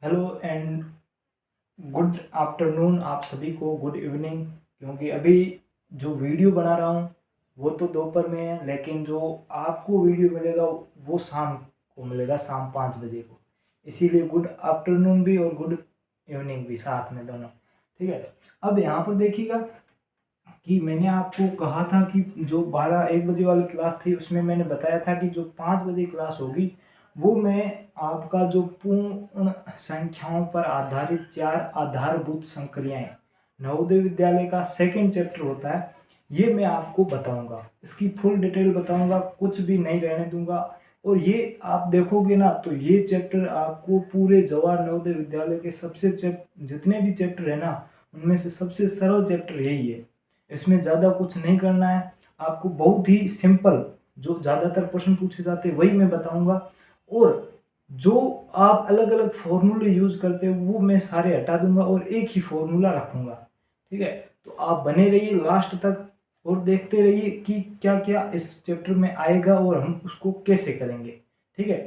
Hello and good afternoon आप सभी को, गुड इवनिंग। क्योंकि अभी जो वीडियो बना रहा हूँ वो तो दोपहर में है, लेकिन जो आपको वीडियो मिलेगा वो शाम को मिलेगा, शाम 5 बजे को। इसीलिए गुड आफ्टरनून भी और गुड इवनिंग भी साथ में दोनों। ठीक है। अब यहाँ पर देखिएगा कि मैंने आपको कहा था कि जो 12-1 बजे वाली क्लास थी उसमें मैंने बताया था कि जो 5 बजे क्लास होगी वो मैं आपका जो पूर्ण संख्याओं पर आधारित 4 आधारभूत संक्रियाएं नवोदय विद्यालय का सेकंड चैप्टर होता है, ये मैं आपको बताऊंगा। इसकी फुल डिटेल बताऊंगा, कुछ भी नहीं रहने दूंगा। और ये आप देखोगे ना तो ये चैप्टर आपको पूरे जवाहर नवोदय विद्यालय के सबसे जितने भी चैप्टर है ना उनमें से सबसे सरल चैप्टर यही है। इसमें ज़्यादा कुछ नहीं करना है, आपको बहुत ही सिंपल जो ज़्यादातर प्रश्न पूछे जाते हैं वही मैं बताऊंगा। और जो आप अलग अलग फॉर्मूले यूज़ करते हो वो मैं सारे हटा दूंगा और एक ही फॉर्मूला रखूंगा। ठीक है। तो आप बने रहिए लास्ट तक और देखते रहिए कि क्या क्या इस चैप्टर में आएगा और हम उसको कैसे करेंगे। ठीक है।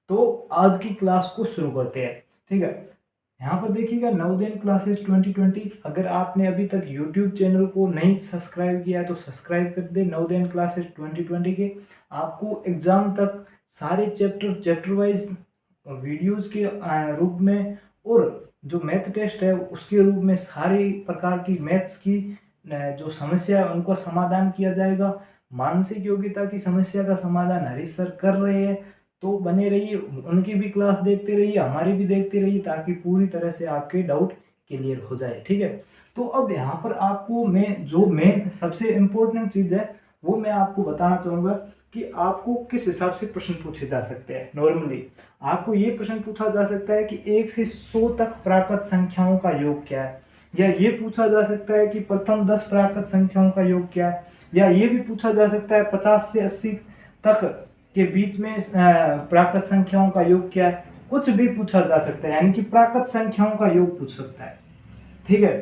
तो आज की क्लास को शुरू करते हैं। ठीक है। यहाँ पर देखिएगा नवोदय क्लासेस 2020। अगर आपने अभी तक यूट्यूब चैनल को नहीं सब्सक्राइब किया है तो सब्सक्राइब कर दे नवोदय क्लासेस 2020 के। आपको एग्जाम तक सारे चैप्टर वाइज वीडियोस के रूप में और जो मैथ टेस्ट है उसके रूप में सारी प्रकार की मैथ्स की जो समस्या है उनका समाधान किया जाएगा। मानसिक योग्यता की समस्या का समाधान हरीश सर कर रहे हैं, तो बने रहिए, उनकी भी क्लास देखते रहिए, हमारी भी देखते रहिए, ताकि पूरी तरह से आपके डाउट क्लियर हो जाए। ठीक है। तो अब यहाँ पर आपको मैं जो मेन सबसे इम्पोर्टेंट चीज़ है वो मैं आपको बताना चाहूँगा कि आपको किस हिसाब से प्रश्न पूछे जा सकते हैं। नॉर्मली आपको ये प्रश्न पूछा जा सकता है कि 1 से 100 तक प्राकृत संख्याओं का योग क्या है, या ये पूछा जा सकता है कि प्रथम 10 प्राकृत संख्याओं का योग क्या है, या ये भी पूछा जा सकता है 50 से 80 तक के बीच में प्राकृत संख्याओं का योग क्या है। कुछ भी पूछा जा सकता है, यानी कि प्राकृत संख्याओं का योग पूछ सकता है। ठीक है।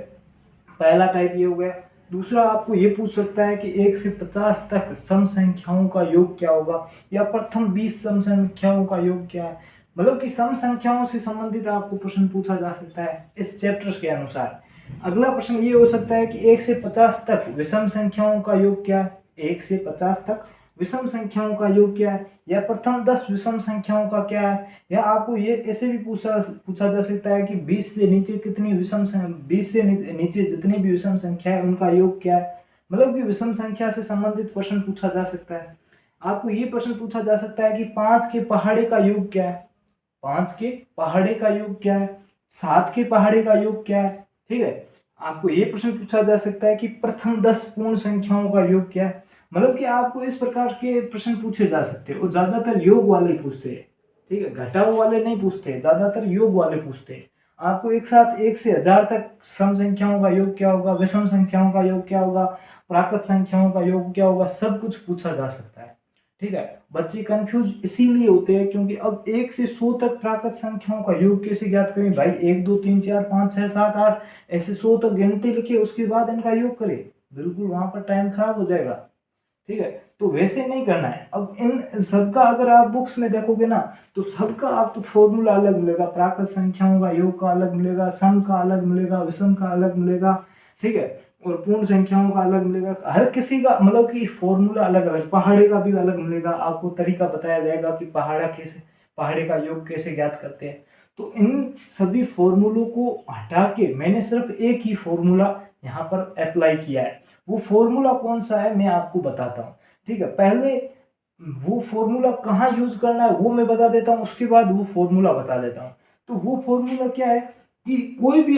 पहला टाइप ये हो गया। दूसरा आपको ये पूछ सकता है कि 1 से 50 तक सम संख्याओं का योग क्या होगा, या प्रथम 20 सम संख्याओं का योग क्या है। मतलब कि सम संख्याओं से संबंधित आपको प्रश्न पूछा जा सकता है इस चैप्टर के अनुसार। अगला प्रश्न ये हो सकता है कि 1 से 50 तक विषम संख्याओं का योग क्या है। 1 से 50 तक विषम संख्याओं का योग क्या है, या प्रथम 10 विषम संख्याओं का क्या है। या आपको ये ऐसे भी पूछा जा सकता है कि 20 से नीचे कितनी 20 से नीचे जितनी भी विषम संख्या है उनका योग क्या है। मतलब कि विषम संख्या से संबंधित प्रश्न पूछा जा सकता है। आपको ये प्रश्न पूछा जा सकता है कि 5 के पहाड़े का योग क्या है। 5 के पहाड़े का योग क्या है। 7 के पहाड़े का योग क्या है। ठीक है। आपको ये प्रश्न पूछा जा सकता है कि प्रथम 10 पूर्ण संख्याओं का योग क्या है। मतलब कि आपको इस प्रकार के प्रश्न पूछे जा सकते हैं, और ज्यादातर योग वाले पूछते हैं। ठीक है। घटाओ वाले नहीं पूछते, ज्यादातर योग वाले पूछते हैं। आपको एक साथ 1 से 1000 तक सम संख्याओं का योग क्या होगा, विषम संख्याओं का योग क्या होगा, प्राकृत संख्याओं का योग क्या होगा, सब कुछ पूछा जा सकता है। ठीक है। बच्चे कंफ्यूज इसीलिए होते हैं क्योंकि अब 1 से 100 तक प्राकृत संख्याओं का योग कैसे ज्ञात करें भाई। 1 2 3 4 5 6 7 8 ऐसे 100 तक गिनती लिखे, उसके बाद इनका योग करें, बिल्कुल वहां पर टाइम खराब हो जाएगा। ठीक है। तो वैसे नहीं करना है। अब इन सबका अगर आप बुक्स में देखोगे ना तो सबका आपको फॉर्मूला अलग मिलेगा। प्राकृत संख्याओं का योग का अलग मिलेगा, सम का अलग मिलेगा, विषम का अलग मिलेगा। ठीक है। और पूर्ण संख्याओं का अलग मिलेगा। हर किसी का मतलब कि फॉर्मूला अलग अलग, पहाड़े का भी अलग मिलेगा। आपको तरीका बताया जाएगा कि पहाड़े का योग कैसे ज्ञात करते हैं। तो इन सभी फॉर्मूलों को हटा के मैंने सिर्फ एक ही फॉर्मूला यहाँ पर अप्लाई किया है। वो फॉर्मूला कौन सा है मैं आपको बताता हूँ। ठीक है। पहले वो फॉर्मूला कहाँ यूज करना है वो मैं बता देता हूँ, उसके बाद वो फॉर्मूला बता देता हूँ। तो वो फॉर्मूला क्या है कि कोई भी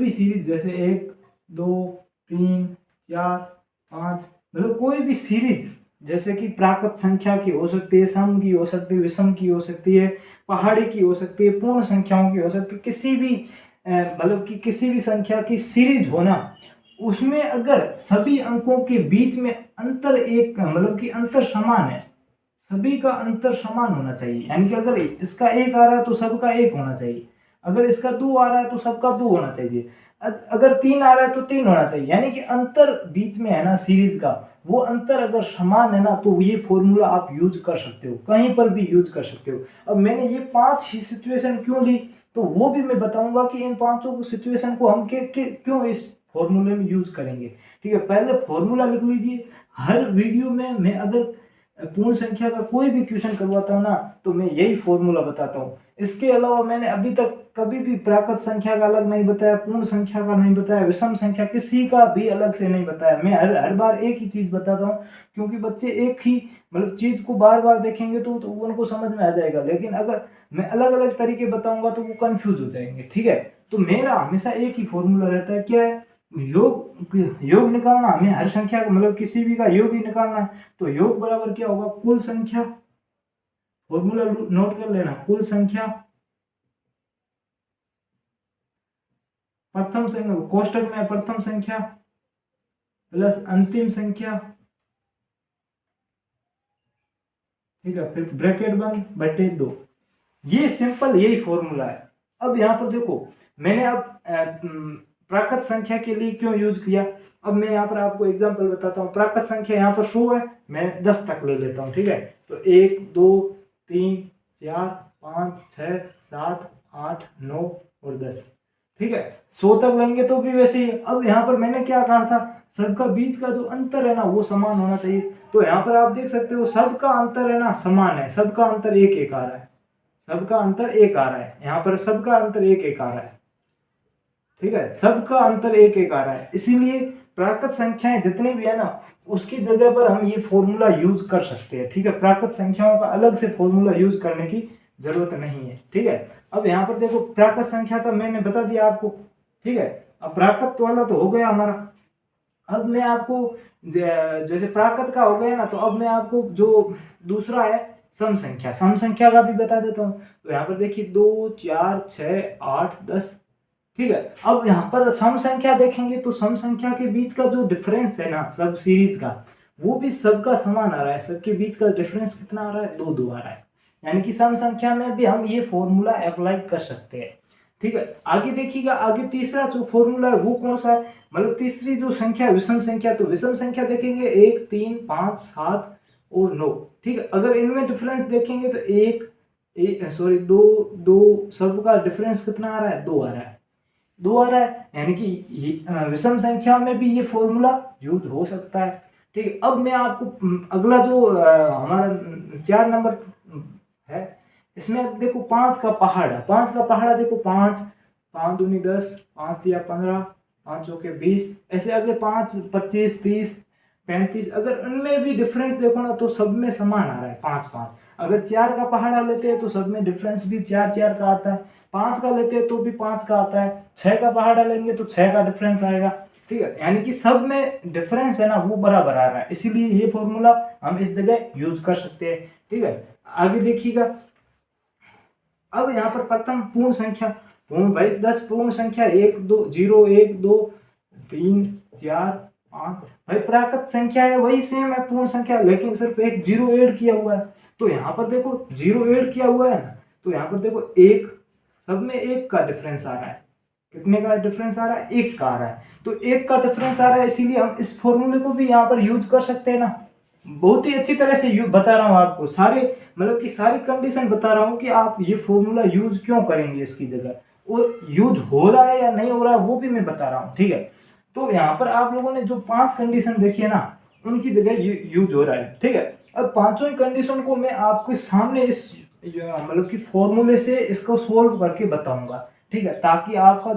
सीरीज जैसे 1 2 3 4 5, मतलब कोई भी सीरीज जैसे कि प्राकृत संख्या की हो सकती है, सम की हो सकती है, विषम की हो सकती है, पहाड़ी की हो सकती है, पूर्ण संख्याओं की हो सकती है, किसी भी मतलब कि किसी भी संख्या की सीरीज होना, उसमें अगर सभी अंकों के बीच में अंतर एक मतलब कि अंतर समान है, सभी का अंतर समान होना चाहिए। यानी कि अगर इसका 1 आ रहा है तो सबका 1 होना चाहिए, अगर इसका 2 आ रहा है तो सबका 2 होना चाहिए, अगर 3 आ रहा है तो 3 होना चाहिए। यानी कि अंतर बीच में है ना सीरीज का, वो अंतर अगर समान है ना तो ये फॉर्मूला आप यूज कर सकते हो, कहीं पर भी यूज कर सकते हो। अब मैंने ये 5 ही सिचुएशन क्यों ली तो वो भी मैं बताऊंगा कि इन पांचों को सिचुएशन को हम क्यों इस फॉर्मूले में यूज करेंगे। ठीक है, पहले फॉर्मूला लिख लीजिए। हर वीडियो में मैं अगर पूर्ण संख्या का कोई भी क्वेश्चन करवाता हूँ ना तो मैं यही फॉर्मूला बताता हूँ। इसके अलावा मैंने अभी तक कभी भी प्राकृत संख्या का अलग नहीं बताया, पूर्ण संख्या का नहीं बताया, विषम संख्या किसी का भी अलग से नहीं बताया। मैं हर बार एक ही चीज बताता हूँ, क्योंकि बच्चे एक ही मतलब चीज को बार बार देखेंगे तो उनको समझ में आ जाएगा। लेकिन अगर मैं अलग अलग तरीके बताऊंगा तो वो कंफ्यूज हो जाएंगे। ठीक है, तो मेरा हमेशा एक ही फॉर्मूला रहता है, क्या है, योग निकालना। हमें हर संख्या का मतलब किसी भी का योग ही निकालना है। तो योग बराबर क्या होगा, कुल संख्या, फॉर्मूला नोट कर लेना, कुल संख्या प्रथम संख्या, कोष्टक में प्रथम संख्या प्लस अंतिम संख्या, ठीक है, फिर ब्रैकेट बंद बटे 2। ये सिंपल यही फॉर्मूला है। अब यहाँ पर देखो मैंने अब प्राकृत संख्या के लिए क्यों यूज किया। अब मैं यहाँ पर आपको एग्जांपल बताता हूँ। प्राकृत संख्या यहाँ पर 100 है, मैं 10 तक ले लेता हूँ। ठीक है, तो 1 2 3 4 5 6 7 8 9 और 10। ठीक है, 100 तक लेंगे तो भी वैसे ही। अब यहाँ पर मैंने क्या कहा था, सबका बीच का जो अंतर है ना वो समान होना चाहिए। तो यहाँ पर आप देख सकते हो सबका अंतर है ना समान है, सबका अंतर एक एक आ रहा है, सबका अंतर एक आ रहा है। यहाँ पर सबका अंतर एक एक आ रहा है। ठीक है, सबका अंतर एक एक आ रहा है, इसीलिए प्राकृत संख्याएं जितनी भी है ना उसकी जगह पर हम ये फॉर्मूला यूज कर सकते हैं। ठीक है, प्राकृत संख्याओं का अलग से फॉर्मूला यूज करने की जरूरत नहीं है। ठीक है, अब यहाँ पर देखो प्राकृत संख्या तो मैंने बता दिया आपको। ठीक है, अब प्राकृत वाला तो हो गया हमारा। अब मैं आपको जैसे प्राकृत का हो गया ना, तो अब मैं आपको जो दूसरा है सम संख्या, सम संख्या का भी बता देता हूँ। तो यहाँ पर देखिए 2 4 6 8 10। ठीक है, अब यहाँ पर सम संख्या देखेंगे तो सम संख्या के बीच का जो डिफरेंस है ना सब सीरीज का, वो भी सबका समान आ रहा है। सबके बीच का डिफरेंस कितना आ रहा है, 2 2 आ रहा है। यानी कि सम संख्या में भी हम ये फॉर्मूला अप्लाई कर सकते हैं। ठीक है, आगे देखिएगा, आगे तीसरा जो फॉर्मूला है वो कौन सा है, मतलब तीसरी जो संख्या विषम संख्या। तो विषम संख्या देखेंगे 1 3 5 7 और 9। ठीक है, अगर इनमें डिफरेंस देखेंगे तो दो दो सबका डिफरेंस कितना आ रहा है, 2 आ रहा है, 2 आ रहा है। यानी कि विषम संख्या में भी ये फॉर्मूला यूज हो सकता है। ठीक है, अब मैं आपको अगला जो हमारा 4 नंबर है, इसमें देखो 5 का पहाड़ा, 5 का पहाड़ा देखो 5 5 दूनी 10 5 दिया 15 5 चौके 20, ऐसे आगे 5 25 30 35। अगर उनमें भी डिफरेंस देखो ना तो सब में समान आ रहा है 5 5। अगर 4 का पहाड़ा लेते हैं तो सब में डिफरेंस भी 4 4 का आता है, 5 का लेते हैं तो भी 5 का आता है, 6 का पहाड़ा लेंगे तो 6 का डिफरेंस आएगा। ठीक है, यानी कि सब में डिफरेंस है ना वो बराबर आ रहा है, इसीलिए ये फॉर्मूला हम इस जगह यूज कर सकते हैं। ठीक है, आगे देखिएगा। अब यहाँ पर प्रथम पूर्ण संख्या, पूर्ण भाई 10 पूर्ण संख्या 1 2 0 1 2 3 4 5। भाई प्राकृत संख्या है वही सेम है पूर्ण संख्या, लेकिन सिर्फ एक जीरो ऐड किया हुआ है। तो यहाँ पर देखो जीरो ऐड किया हुआ है ना, तो यहाँ पर देखो एक, सब में एक का डिफरेंस आ रहा है। कितने का डिफरेंस आ रहा है, एक का आ रहा है। तो एक का डिफरेंस आ रहा है, इसीलिए हम इस फॉर्मूले को भी यहाँ पर यूज कर सकते हैं ना। बहुत ही अच्छी तरह से बता रहा हूँ आपको, सारे मतलब कि सारी कंडीशन बता रहा हूँ कि आप ये फॉर्मूला यूज क्यों करेंगे इसकी जगह, और यूज हो रहा है या नहीं हो रहा है वो भी मैं बता रहा हूँ। ठीक है, तो यहाँ पर आप लोगों ने जो 5 कंडीशन देखी है ना उनकी जगह यूज हो रहा है। ठीक है, अब पांचों ही कंडीशन को मैं आपके सामने इस मतलब कि फॉर्मूले से इसको सोल्व करके बताऊंगा। ठीक है, ताकि आपका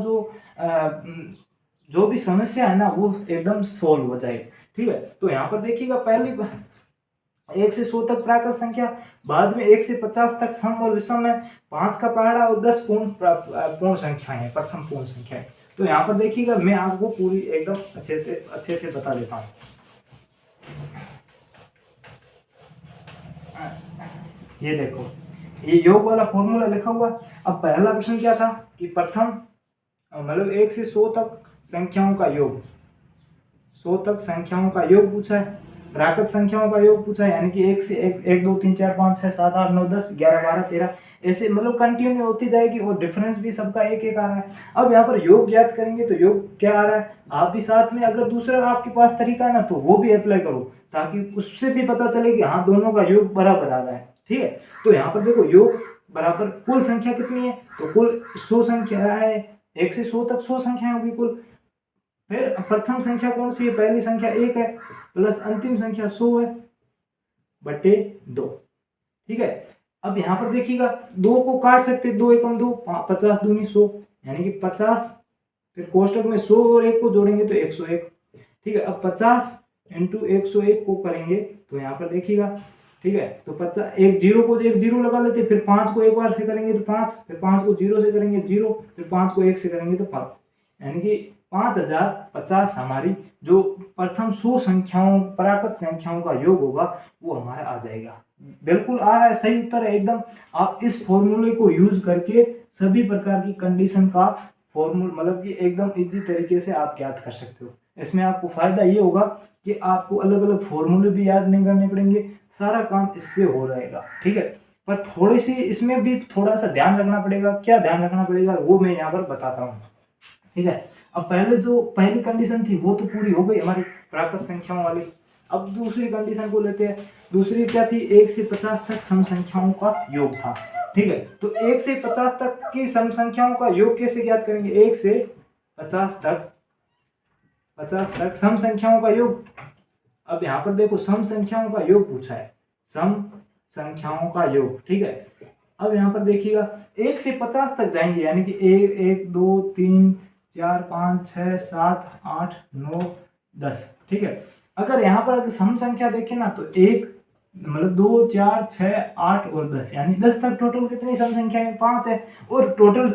जो भी समस्या है ना वो एकदम सोल्व हो जाए। ठीक है, तो यहाँ पर देखिएगा, पहली 1 से 100 तक प्राकृत संख्या, बाद में 1 से 50 तक सम और विषम है, 5 का पहाड़ा और 10 पूर्ण संख्याएं हैं, प्रथम पूर्ण संख्या है। तो यहाँ पर देखिएगा मैं आपको पूरी एकदम अच्छे से बता देता हूँ। ये देखो, ये योग वाला फॉर्मूला लिखा हुआ। अब पहला प्रश्न क्या था कि प्रथम मतलब 1 से 100 तक संख्याओं का योग, 100 तक संख्याओं का योग पूछा है। प्राकृत संख्याओं का योग पूछा है, यानी कि 1 से 1, 1 2 3 4 5 6 7 8 9 10 11 12 13 ऐसे मतलब कंटिन्यू होती जाएगी और डिफरेंस भी सबका एक एक आ रहा है। अब यहाँ पर योग ज्ञात करेंगे तो योग क्या आ रहा है, आप भी साथ में अगर दूसरा आपके पास तरीका है ना तो वो भी अप्लाई करो, ताकि उससे भी पता चले कि हाँ दोनों का योग बराबर आ रहा है। ठीक है, तो यहाँ पर देखो योग बराबर कुल संख्या कितनी है, तो कुल 100 संख्या है, 1 से 100 तक 100 संख्याएं होगी कुल। फिर प्रथम संख्या कौन सी है, पहली संख्या 1 है प्लस अंतिम संख्या 100 है बटे 2। ठीक है, अब यहाँ पर देखिएगा 2 को काट सकते, 2 एकम 2, 50 दूनी 100, यानी कि 50, फिर कोष्टक में 100 और 1 को जोड़ेंगे तो 101। ठीक है, अब 50 इंटू 101 को करेंगे तो यहाँ पर देखिएगा, ठीक है, तो 50, एक जीरो को एक जीरो लगा लेते, फिर 5 को एक बार से करेंगे तो 5, फिर 5 को 0 से करेंगे 0, फिर 5 को 1 से करेंगे तो 5, यानी कि 5050 हमारी जो प्रथम 100 संख्याओं प्राकृत संख्याओं का योग होगा वो हमारा आ जाएगा। बिल्कुल आ रहा है, सही उत्तर है एकदम। आप इस फॉर्मूले को यूज करके सभी प्रकार की कंडीशन का फॉर्मूला मतलब कि एकदम इजी तरीके से आप ज्ञात कर सकते हो। इसमें आपको फायदा ये होगा कि आपको अलग अलग फॉर्मूले भी याद नहीं करने पड़ेंगे, सारा काम इससे हो जाएगा। ठीक है, पर थोड़ी सी इसमें भी थोड़ा सा ध्यान रखना पड़ेगा। क्या ध्यान रखना पड़ेगा वो मैं यहाँ पर बताता हूँ। ठीक है, अब पहले जो पहली कंडीशन थी वो तो पूरी हो गई हमारी प्राकृत संख्याओं वाली। अब दूसरी कंडीशन को लेते हैं। दूसरी क्या थी, 1 से 50 तक सम संख्याओं का योग था। ठीक है, तो 1 से 50 तक की सम संख्याओं का योग कैसे ज्ञात करेंगे, 1 से 50 तक सम संख्याओं का योग। अब यहाँ पर देखो सम संख्याओं का योग पूछा है, सम संख्याओं का योग। ठीक है, अब यहाँ पर देखिएगा 1 से 50 तक जाएंगे, यानी कि 1 2 3 4 5 6 7 8 9 10। ठीक है, अगर यहाँ पर अगर सम संख्या देखें ना तो 1 मतलब 2 4 6 8 और 10, यानी 10 तक टोटल कितनी सम संख्या है, 5 है, और टोटल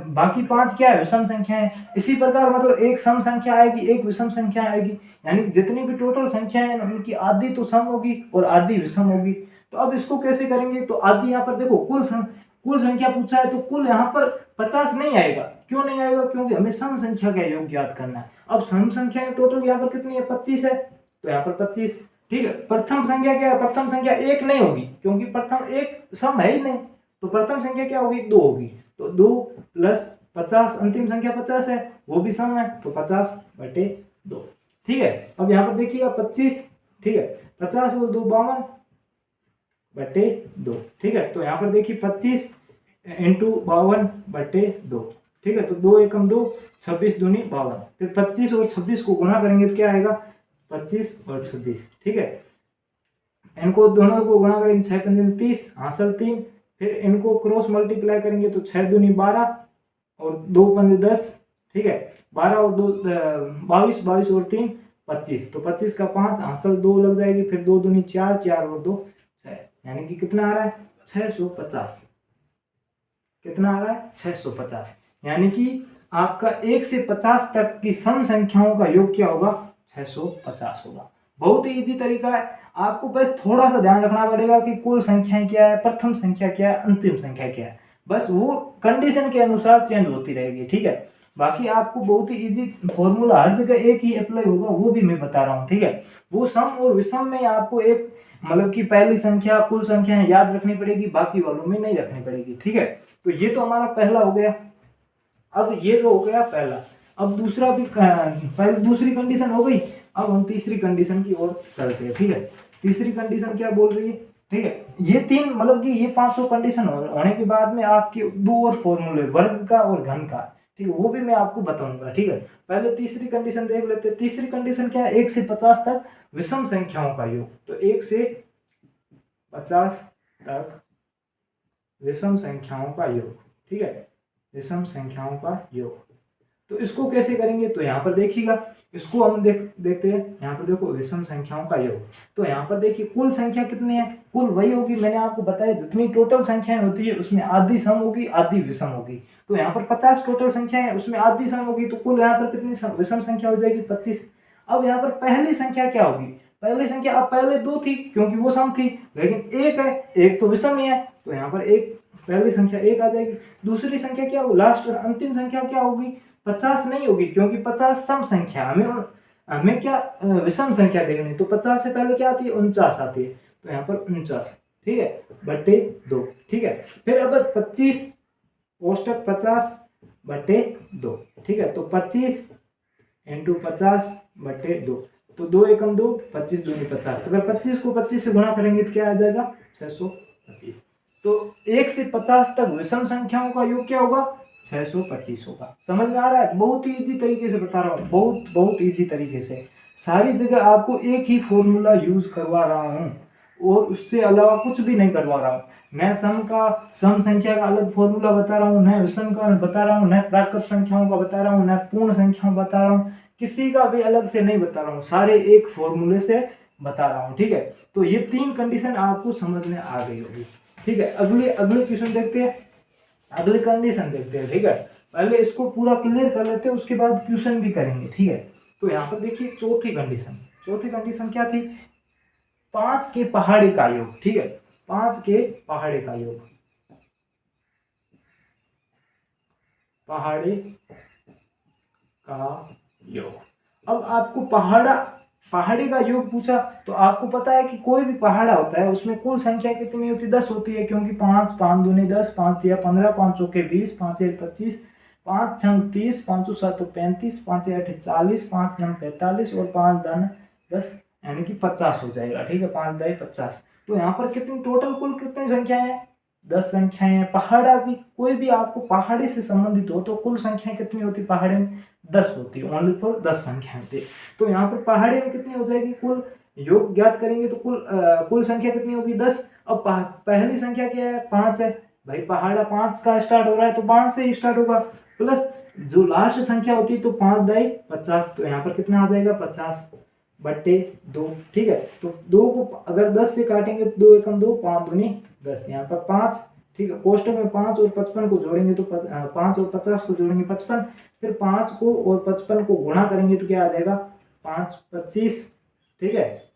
बाकी 5 क्या है, विषम संख्या है। इसी प्रकार मतलब एक सम संख्या आएगी, एक विषम संख्या आएगी, यानी जितनी भी टोटल संख्या है उनकी आधी तो सम होगी और आधी विषम होगी। तो अब इसको कैसे करेंगे, तो आधी यहाँ पर देखो कुल संख्या पूछा है, तो कुल यहाँ पर 50 नहीं आएगा। क्यों नहीं आएगा, क्योंकि हमें सम संख्या का योग ज्ञात करना है। अब सम संख्या टोटल यहाँ पर कितनी है, 25 है, तो यहाँ पर 25। ठीक है, प्रथम संख्या क्या है, प्रथम संख्या 1 नहीं होगी, क्योंकि प्रथम एक सम है ही नहीं, तो प्रथम संख्या क्या होगी, 2 होगी, तो 2 प्लस 50, अंतिम संख्या 50 है, वो भी सम है, तो 50 बटे 2। ठीक है, अब यहाँ पर देखिएगा 25, ठीक है, 50 और 2 52 बटे 2। ठीक है, तो यहाँ पर देखिए 25 इंटू 52 बटे 2। ठीक है, तो 2 एकम 2, 26 दूनी 52, फिर 25 और 26 को गुना करेंगे तो क्या आएगा, 25 और 26। ठीक है, इनको दोनों को गुणा करेंगे, 6 पंजे 30, हासिल 3, फिर इनको क्रॉस मल्टीप्लाई करेंगे तो 6 दूनी 12 और 2 पंजे 10। ठीक है, 12 और 2 22, 22 और 3 25, तो 25 का 5, हासिल 2 लग जाएगी, फिर 2 दूनी 4, 4 और 2 6, यानी कि कितना आ रहा है, 650। कितना आ रहा है, 650, यानी कि आपका 1 से 50 तक की सम संख्याओं का योग क्या होगा, 650 होगा। बहुत ही इजी तरीका है, आपको बस थोड़ा सा ध्यान रखना पड़ेगा कि कुल संख्याएं क्या है, प्रथम संख्या क्या है, अंतिम संख्या क्या है, बस वो कंडीशन के अनुसार चेंज होती रहेगी। ठीक है, बाकी आपको बहुत ही इजी फॉर्मूला हर जगह एक ही अप्लाई होगा, वो भी मैं बता रहा हूँ। ठीक है, वो सम और विषम में आपको एक मतलब कि पहली संख्या कुल संख्या याद रखनी पड़ेगी, बाकी वालों में नहीं रखनी पड़ेगी। ठीक है, तो ये तो हमारा पहला हो गया। अब ये तो हो गया पहला, अब दूसरा भी पहले दूसरी कंडीशन हो गई, अब हम तीसरी कंडीशन की ओर चलते हैं। ठीक है, तीसरी कंडीशन क्या बोल रही है, ठीक है, ये तीन मतलब कि ये 500 कंडीशन होने के बाद में आपके 2 और फॉर्मूले, वर्ग का और घन का, ठीक है, वो भी मैं आपको बताऊंगा। ठीक है, पहले तीसरी कंडीशन देख लेते हैं। तीसरी कंडीशन क्या है, 1 से 50 तक विषम संख्याओं का योग, तो 1 से 50 तक विषम संख्याओं का योग। ठीक है, विषम संख्याओं का योग, तो इसको कैसे करेंगे, तो यहाँ पर देखिएगा, इसको हम देखते हैं। यहाँ पर देखो विषम संख्याओं का योग, तो यहाँ पर देखिए कुल संख्या कितनी है, कुल वही होगी, मैंने आपको बताया जितनी टोटल संख्याएं होती है उसमें आधी सम होगी आधी विषम होगी। तो यहाँ पर 50 टोटल संख्या है, उसमें आधी सम होगी, तो कुल यहाँ पर कितनी विषम संख्या हो जाएगी, 25। अब यहाँ पर पहली संख्या क्या होगी, पहली संख्या, अब पहले 2 थी क्योंकि वो सम थी, लेकिन 1 है, 1 तो विषम ही है, तो यहाँ पर एक पहली संख्या 1 आ जाएगी। दूसरी संख्या क्या होगी, लास्ट अंतिम संख्या क्या होगी, 50 नहीं होगी, क्योंकि 50 सम संख्या, हमें हमें क्या विषम संख्या देखनी, तो 50 से पहले क्या आती है, 49 आती है, तो यहाँ पर 49, ठीक है, बटे 2, ठीक है। फिर अगर 25 कोष्टक 50 बटे 2, ठीक है, तो 25 इंटू 50 बटे 2, तो 2 एकम 2, 25 दूनी 50, अगर 25 को 25 से गुणा करेंगे तो क्या आ जाएगा, 625। तो 1 से 50 तक विषम संख्याओं का योग क्या होगा, 625 होगा। समझ में आ रहा है, बहुत ही इजी तरीके से बता रहा हूँ, बहुत बहुत इजी तरीके से, सारी जगह आपको एक ही फॉर्मूला यूज करवा रहा हूँ और उससे अलावा कुछ भी नहीं करवा रहा हूँ। मैं सम संख्या का अलग फॉर्मूला बता रहा हूँ, न विषम का बता रहा हूँ, न प्राकृत संख्याओं का बता रहा हूँ, न पूर्ण संख्याओं बता रहा हूँ, किसी का भी अलग से नहीं बता रहा हूँ, सारे एक फॉर्मूले से बता रहा हूँ, ठीक है। तो ये 3 कंडीशन आपको समझ में आ गई होगी, ठीक है। अगले अगले क्वेश्चन देखते हैं, अगली कंडीशन देखते हैं, ठीक है। पहले इसको पूरा क्लियर कर लेते हैं, उसके बाद क्वेश्चन भी करेंगे, ठीक है। तो यहाँ पर देखिए चौथी कंडीशन क्या थी, 5 के पहाड़े का योग, ठीक है, 5 के पहाड़े का योग, पहाड़े का योग। अब आपको पहाड़े का योग पूछा, तो आपको पता है कि कोई भी पहाड़ा होता है उसमें कुल संख्या कितनी होती है, 10 होती है, क्योंकि 5 5 दूनी 10, 5 या 15, 5 चौके 20, 5 या 25, 5 छंग 30, 5 7 35, 5 8 40, 5 9 45 और 5 10 10, यानी कि 50 हो जाएगा, ठीक है, 5 10 50। तो यहाँ पर कितनी टोटल कुल कितनी संख्या है, 10 संख्याएं हैं। पहाड़ा भी, कोई भी आपको पहाड़ी से संबंधित हो तो कुल संख्या कितनी होती है पहाड़े में, 10 होती है, ओनली फॉर 10 संख्या होती है। तो यहाँ पर पहाड़े में कितनी हो जाएगी, कुल योग ज्ञात करेंगे तो कुल संख्या कितनी होगी, 10। अब पहली संख्या क्या है, 5 है, भाई पहाड़ा 5 का स्टार्ट हो रहा है तो 5 से ही स्टार्ट होगा, प्लस जो लास्ट संख्या होती है तो 5 दाई 50, तो यहाँ पर कितना आ जाएगा, 50 बट्टे 2, ठीक है। तो 2 को अगर 10 से काटेंगे तो 2 एकम 2, 5 दूनी 10, यहाँ पर 5, ठीक है, कोष्टक में 5 और 55 को जोड़ेंगे तो 5 और 50 को जोड़ेंगे 55, फिर 5 को और 55 को गुणा करेंगे तो क्या आ जाएगा, 5 25, ठीक है,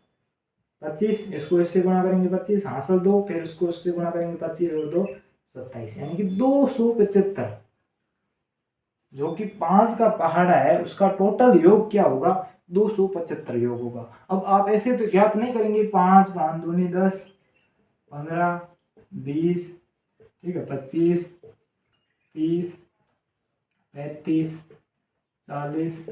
25, इसको इससे गुणा करेंगे 25 हासिल 2, फिर इसको इससे गुणा करेंगे 25 और 2 27, यानी कि 275, जो कि 5 का पहाड़ा है उसका टोटल योग क्या होगा, 275 योग होगा। अब आप ऐसे तो ज्ञात नहीं करेंगे, 5 5 दूनी 10, 15 20, ठीक है, 25 30 35 40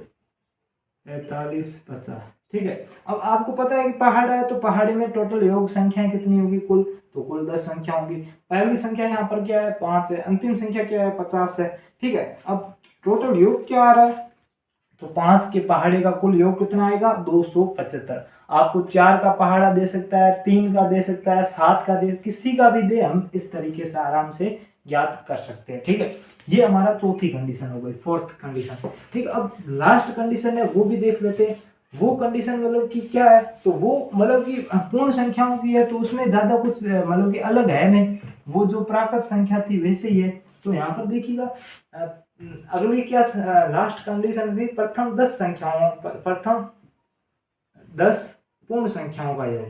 45 50, ठीक है। अब आपको पता है कि पहाड़ है तो पहाड़ी में टोटल योग संख्याएं कितनी होगी कुल, तो कुल 10 संख्या होंगी। पहली संख्या यहाँ पर क्या है, 5 है, अंतिम संख्या क्या है, 50 है, ठीक है। अब टोटल योग क्या आ रहा है, तो 5 के पहाड़े का कुल योग कितना आएगा, 275। आपको 4 का पहाड़ा दे सकता है, 3 का दे सकता है, 7 का दे, किसी का भी दे, हम इस तरीके से आराम से ज्ञात कर सकते हैं, ठीक है। ये हमारा चौथी कंडीशन हो गई, फोर्थ कंडीशन, ठीक। अब लास्ट कंडीशन है वो भी देख लेते हैं। वो कंडीशन मतलब कि क्या है, तो वो मतलब कि पूर्ण संख्याओं की है, तो उसमें ज्यादा कुछ मतलब कि अलग है नहीं, वो जो प्राकृत संख्या थी वैसे ही है। तो यहाँ पर देखिएगा अगली क्या लास्ट कंडीशन थी, प्रथम 10 संख्याओं, प्रथम 10 पूर्ण संख्याओं का योग,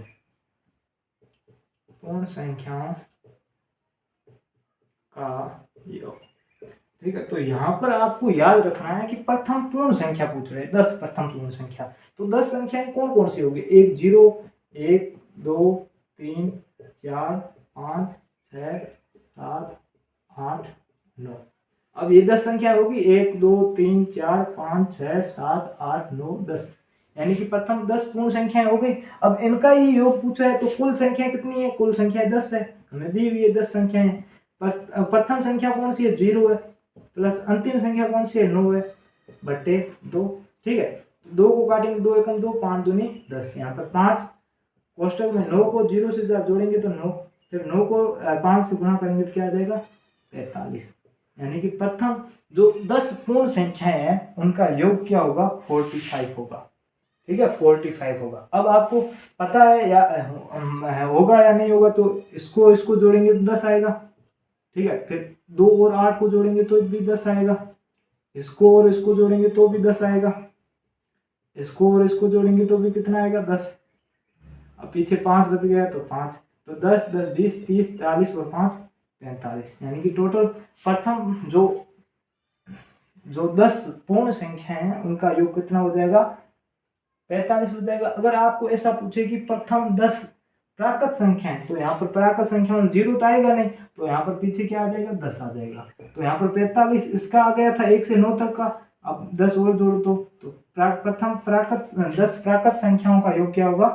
पूर्ण संख्याओं का योग, ठीक है। तो यहाँ पर आपको याद रखना है कि प्रथम पूर्ण संख्या पूछ रहे हैं, 10 प्रथम पूर्ण संख्या, तो 10 संख्याएं कौन कौन सी होगी, 1 0 1 2 3 4 5 6 7 8 9। अब ये 10 संख्या होगी, 1 2 3 4 5 6 7 8 9 10, यानी कि प्रथम 10 पूर्ण संख्याएं हो गई। अब इनका ही योग पूछा है तो कुल संख्या कितनी है, कुल संख्या 10 है, हमें दी हुई है 10 संख्याएं। प्रथम संख्या कौन सी है, 0 है, प्लस अंतिम संख्या कौन सी है, 9 है, बट्टे 2, ठीक है। 2 को काटेंगे 2 एकम 2, 5 दूनी 10, यहाँ पर 5, कोष्टक में 9 को 0 से जोड़ेंगे तो 9, फिर 9 को 5 से गुणा करेंगे तो क्या आ जाएगा, 45, यानी कि प्रथम जो 10 पूर्ण संख्याएं हैं उनका योग क्या होगा, 45 होगा, ठीक है, 45 होगा। अब आपको पता है या होगा या नहीं होगा, तो इसको जोड़ेंगे तो 10 आएगा, ठीक है, फिर 2 और 8 को जोड़ेंगे तो भी 10 आएगा, इसको और इसको जोड़ेंगे तो भी 10 आएगा, इसको और इसको जोड़ेंगे तो भी कितना आएगा, 10। अब पीछे 5 बच गया तो 5, तो 10 10 20 30 40 और 5 45, यानी कि टोटल प्रथम जो 10 पूर्ण संख्या है उनका योग कितना हो जाएगा, 45 हो जाएगा। अगर आपको ऐसा पूछे कि प्रथम 10 प्राकृत संख्याएं, तो यहाँ पर प्राकृत संख्या में 0 तो आएगा नहीं, तो यहाँ पर पीछे क्या आ जाएगा, 10 आ जाएगा। तो यहाँ पर 45 इसका आ गया था 1 से 9 तक का, अब 10 और जोड़ दो तो प्रथम प्राकृत 10 प्राकृत संख्याओं का योग क्या होगा,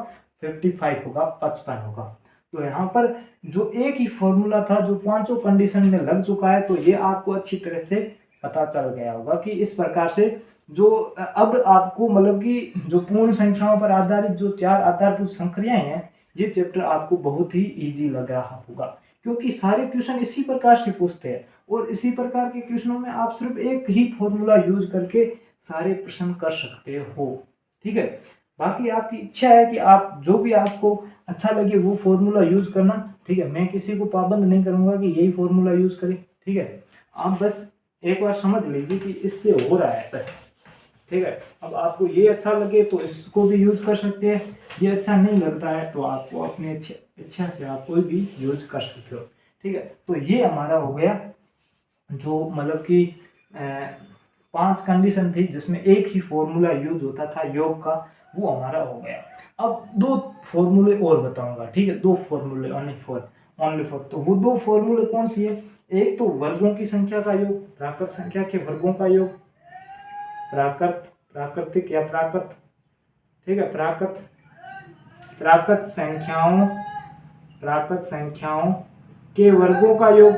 55 होगा, 55 होगा। तो यहाँ पर जो एक ही फॉर्मूला था जो पांचों कंडीशन में लग चुका है, तो ये आपको अच्छी तरह से पता चल गया होगा कि इस प्रकार से जो अब आपको मतलब कि जो पूर्ण संख्याओं पर आधारित जो 4 आधारभूत संक्रियाएं हैं, ये चैप्टर आपको बहुत ही इजी लग रहा होगा, क्योंकि सारे क्वेश्चन इसी प्रकार से पूछते हैं और इसी प्रकार के क्वेश्चनों में आप सिर्फ एक ही फॉर्मूला यूज करके सारे प्रश्न कर सकते हो। ठीक है, बाकी आपकी इच्छा है कि आप जो भी आपको अच्छा लगे वो फॉर्मूला यूज करना। ठीक है, मैं किसी को पाबंद नहीं करूंगा कि यही फॉर्मूला यूज करें। ठीक है, आप बस एक बार समझ लीजिए कि इससे हो रहा है बस। ठीक है, अब आपको ये अच्छा लगे तो इसको भी यूज कर सकते हैं, ये अच्छा नहीं लगता है तो आपको अपनी इच्छा से आप कोई भी यूज कर सकते हो। ठीक है, तो ये हमारा हो गया जो मतलब कि 5 कंडीशन थी जिसमें एक ही फॉर्मूला यूज होता था योग का, वो हमारा हो गया। अब 2 फॉर्मूले और बताऊंगा। ठीक है, 2 फॉर्मूले ओनली फॉर तो वो 2 फॉर्मूले कौन सी है, एक तो वर्गों की संख्या का योग, प्राकृत संख्या के वर्गों का योग, प्राकृतिक या प्राकृत, ठीक है, प्राकृत संख्याओं के वर्गों का योग,